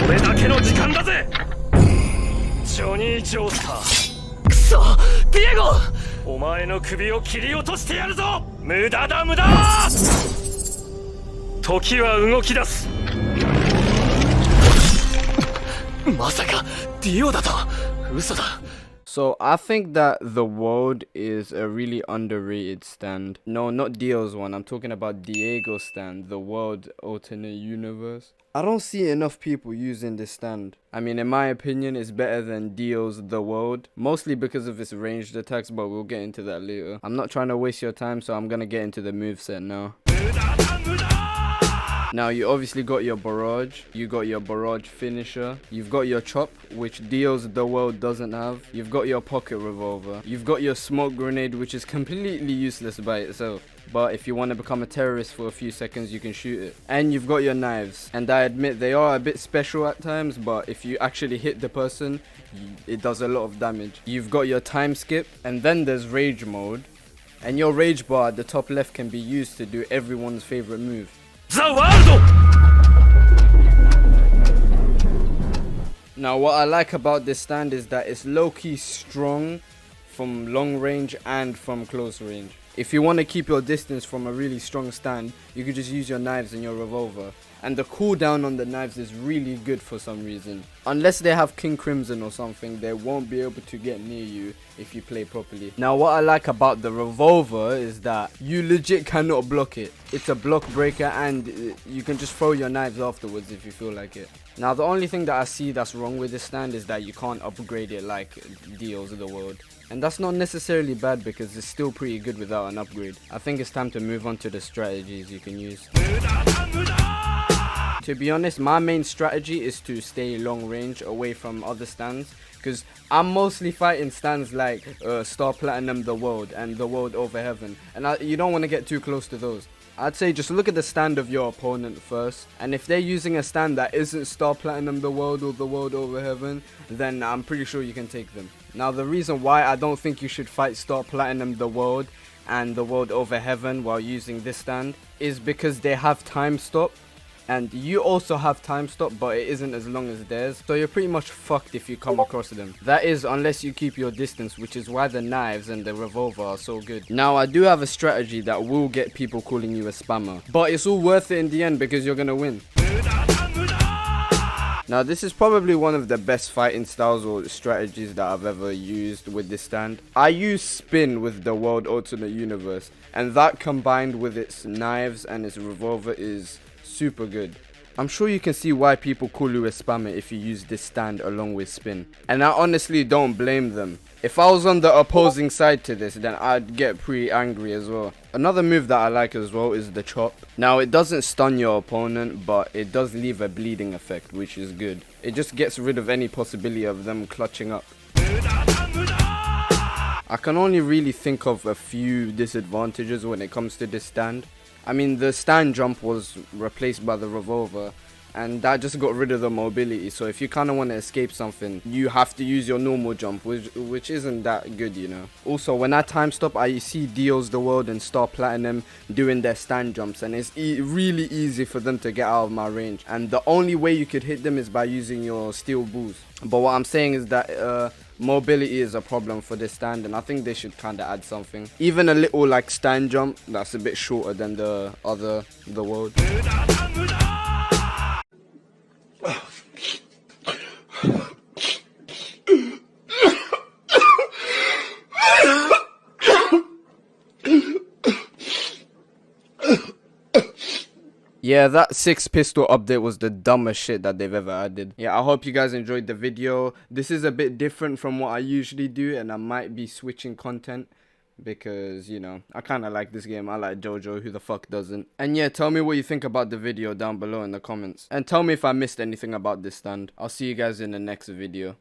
俺だけの時間だぜ。ジョニー・ジョースター。くそ、ディエゴ。お前の首を切り落としてやるぞ。無駄だ無駄。時は動き出す。まさかディオだと。嘘だ。 So I think that the world is a really underrated stand. No, not Dio's one. I'm talking about Diego's stand, the world alternate universe. I don't see enough people using this stand. I mean, in my opinion, it's better than Dio's The World. Mostly because of its ranged attacks, but we'll get into that later. I'm not trying to waste your time, so I'm gonna get into the moveset now. Now, you obviously got your barrage, you got your barrage finisher, you've got your chop, which Dio's The World doesn't have, you've got your pocket revolver, you've got your smoke grenade, which is completely useless by itself. But if you want to become a terrorist for a few seconds, you can shoot it. And you've got your knives. And I admit they are a bit special at times, but if you actually hit the person, it does a lot of damage. You've got your time skip, and then there's rage mode. And your rage bar at the top left can be used to do everyone's favorite move. The world! Now, what I like about this stand is that it's low-key strong from long range and from close range. If you want to keep your distance from a really strong stand, you could just use your knives and your revolver. And the cooldown on the knives is really good for some reason. Unless they have King Crimson or something, they won't be able to get near you if you play properly. Now, what I like about the revolver is that you legit cannot block it. It's a block breaker, and you can just throw your knives afterwards if you feel like it. Now, the only thing that I see that's wrong with this stand is that you can't upgrade it like Dio's of the world. And that's not necessarily bad because it's still pretty good without an upgrade. I think it's time to move on to the strategies you can use. To be honest, my main strategy is to stay long range away from other stands, because I'm mostly fighting stands like Star Platinum The World and The World Over Heaven, and you don't want to get too close to those. I'd say just look at the stand of your opponent first, and if they're using a stand that isn't Star Platinum The World or The World Over Heaven, then I'm pretty sure you can take them. Now, the reason why I don't think you should fight Star Platinum The World and The World Over Heaven while using this stand is because they have time stop, and you also have time stop, but it isn't as long as theirs, so you're pretty much fucked if you come across them. That is, unless you keep your distance, which is why the knives and the revolver are so good. Now, I do have a strategy that will get people calling you a spammer, but it's all worth it in the end because you're gonna win. Now, this is probably one of the best fighting styles or strategies that I've ever used with this stand. I use spin with the World Alternate Universe, and that combined with its knives and its revolver is super good. I'm sure you can see why people call you a spammer if you use this stand along with spin. And I honestly don't blame them. If I was on the opposing side to this, then I'd get pretty angry as well. Another move that I like as well is the chop. Now, it doesn't stun your opponent, but it does leave a bleeding effect, which is good. It just gets rid of any possibility of them clutching up. I can only really think of a few disadvantages when it comes to this stand. I mean, the stand jump was replaced by the revolver, and that just got rid of the mobility. So if you kind of want to escape something, you have to use your normal jump, which isn't that good, you know. Also, when I time stop, I see Dio's The World and Star Platinum doing their stand jumps, and it's really easy for them to get out of my range. And the only way you could hit them is by using your steel balls. But what I'm saying is that mobility is a problem for this stand, and I think they should kind of add something. Even a little like stand jump that's a bit shorter than the other The World. Yeah, that 6 pistol update was the dumbest shit that they've ever added. Yeah, I hope you guys enjoyed the video. This is a bit different from what I usually do, and I might be switching content because, you know, I kind of like this game. I like JoJo, who the fuck doesn't? And yeah, tell me what you think about the video down below in the comments. And tell me if I missed anything about this stand. I'll see you guys in the next video.